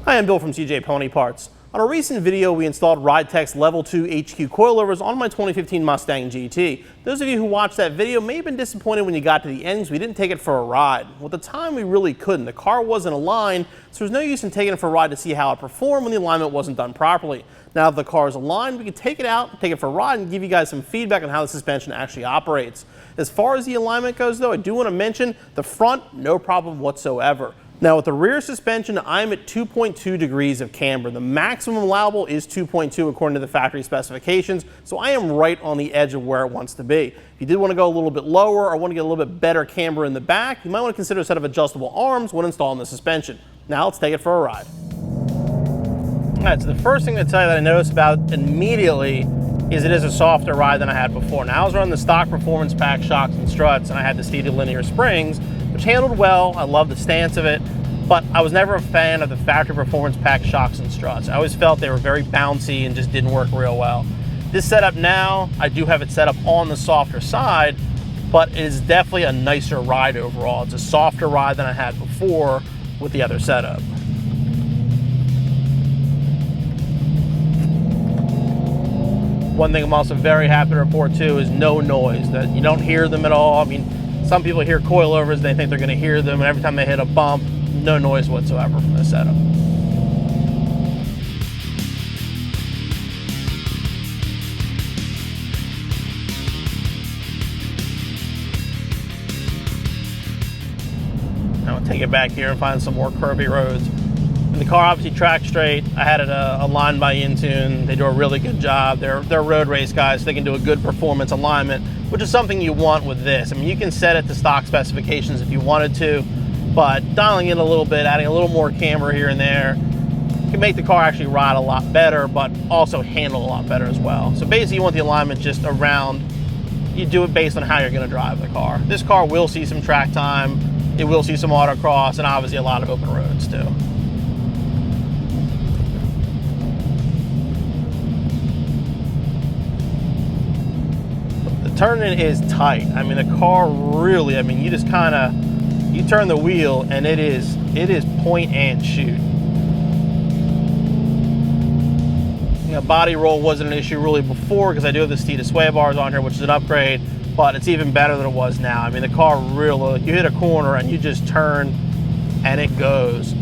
Hi, I'm Bill from CJ Pony Parts. On a recent video, we installed RideTech's Level 2 HQ coilovers on my 2015 Mustang GT. Those of you who watched that video may have been disappointed when you got to the end because we didn't take it for a ride. Well, at the time, we really couldn't. The car wasn't aligned, so there's no use in taking it for a ride to see how it performed when the alignment wasn't done properly. Now that the car is aligned, we can take it out, take it for a ride, and give you guys some feedback on how the suspension actually operates. As far as the alignment goes, though, I do want to mention the front, no problem whatsoever. Now with the rear suspension, I'm at 2.2 degrees of camber. The maximum allowable is 2.2 according to the factory specifications, so I am right on the edge of where it wants to be. If you did want to go a little bit lower or want to get a little bit better camber in the back, you might want to consider a set of adjustable arms when installing the suspension. Now let's take it for a ride. All right, so the first thing to tell you that I noticed about immediately is it is a softer ride than I had before. Now I was running the stock performance pack shocks and struts, and I had the steady linear springs, which handled well. I love the stance of it, but I was never a fan of the factory performance pack shocks and struts. I always felt they were very bouncy and just didn't work real well. This setup now, I do have it set up on the softer side, but it is definitely a nicer ride overall. It's a softer ride than I had before with the other setup. One thing I'm also very happy to report too is no noise, that you don't hear them at all. I mean, some people hear coilovers, they think they're going to hear them, and every time they hit a bump, no noise whatsoever from this setup. Now I'll take it back here and find some more curvy roads. And the car obviously tracked straight. I had it aligned by Intune. They do a really good job. They're road race guys, so they can do a good performance alignment, which is something you want with this. I mean, you can set it to stock specifications if you wanted to, but dialing in a little bit, adding a little more camber here and there, can make the car actually ride a lot better, but also handle a lot better as well. So basically, you want the alignment just around. You do it based on how you're going to drive the car. This car will see some track time. It will see some autocross, and obviously a lot of open roads too. Turning is tight. I mean, the car really, I mean, you just kind of, you turn the wheel and it is point and shoot. You know, body roll wasn't an issue really before because I do have the seated sway bars on here, which is an upgrade, but it's even better than it was now. I mean, the car really, you hit a corner and you just turn and it goes.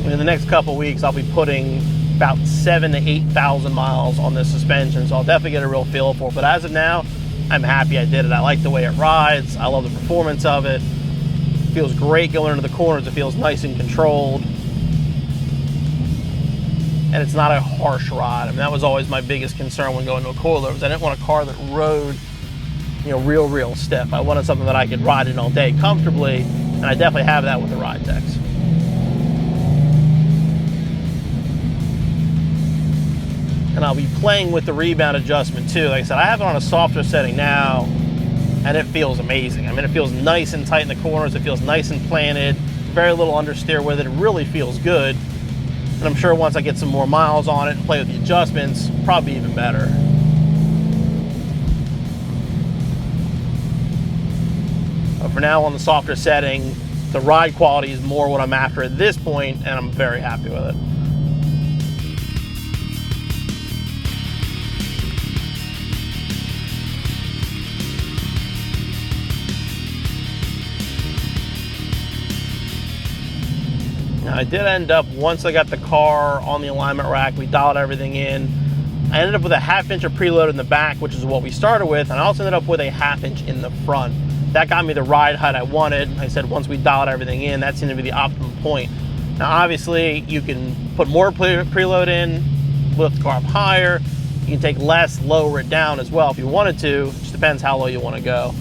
In the next couple weeks, I'll be putting about 7,000 to 8,000 miles on this suspension, so I'll definitely get a real feel for it. But as of now, I'm happy I did it. I like the way it rides. I love the performance of it. It feels great going into the corners. It feels nice and controlled. And it's not a harsh ride. I mean, that was always my biggest concern when going to a coilover. I didn't want a car that rode, you know, real stiff. I wanted something that I could ride in all day comfortably, and I definitely have that with the RideTechs. And I'll be playing with the rebound adjustment too. Like I said, I have it on a softer setting now, and it feels amazing. I mean, it feels nice and tight in the corners. It feels nice and planted. Very little understeer with it. It really feels good. And I'm sure once I get some more miles on it and play with the adjustments, probably even better. But for now, on the softer setting, the ride quality is more what I'm after at this point, and I'm very happy with it. Now, I did end up, once I got the car on the alignment rack, we dialed everything in. I ended up with a 1/2 inch of preload in the back, which is what we started with, and I also ended up with a 1/2 inch in the front. That got me the ride height I wanted. Like I said, once we dialed everything in, that seemed to be the optimum point. Now, obviously, you can put more preload in, lift the car up higher. You can take less, lower it down as well if you wanted to. It just depends how low you want to go.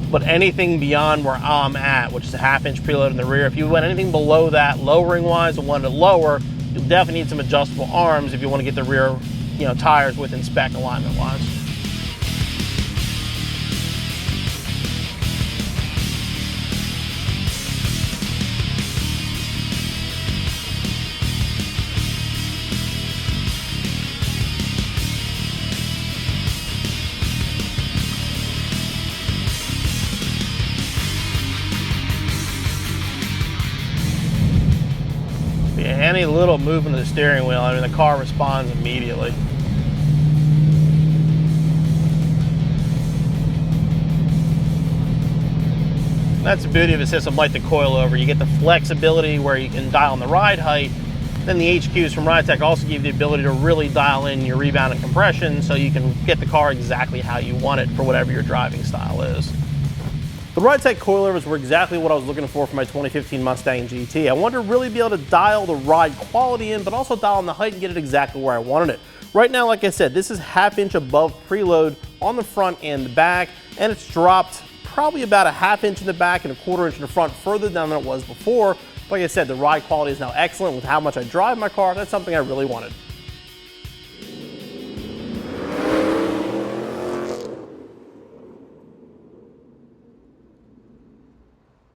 But anything beyond where I'm at, which is a 1/2 inch preload in the rear, if you went anything below that, lowering wise and wanted to lower, you'll definitely need some adjustable arms if you want to get the rear, you know, tires within spec alignment wise. any little movement of the steering wheel, I mean, the car responds immediately. That's the beauty of a system like the coilover. You get the flexibility where you can dial in the ride height. Then the HQs from RideTech also give you the ability to really dial in your rebound and compression so you can get the car exactly how you want it for whatever your driving style is. The RideTech coilovers were exactly what I was looking for my 2015 Mustang GT. I wanted to really be able to dial the ride quality in, but also dial in the height and get it exactly where I wanted it. Right now, like I said, this is ½ inch above preload on the front and the back, and it's dropped probably about a ½ inch in the back and a ¼ inch in the front further down than it was before. Like I said, the ride quality is now excellent with how much I drive my car. That's something I really wanted.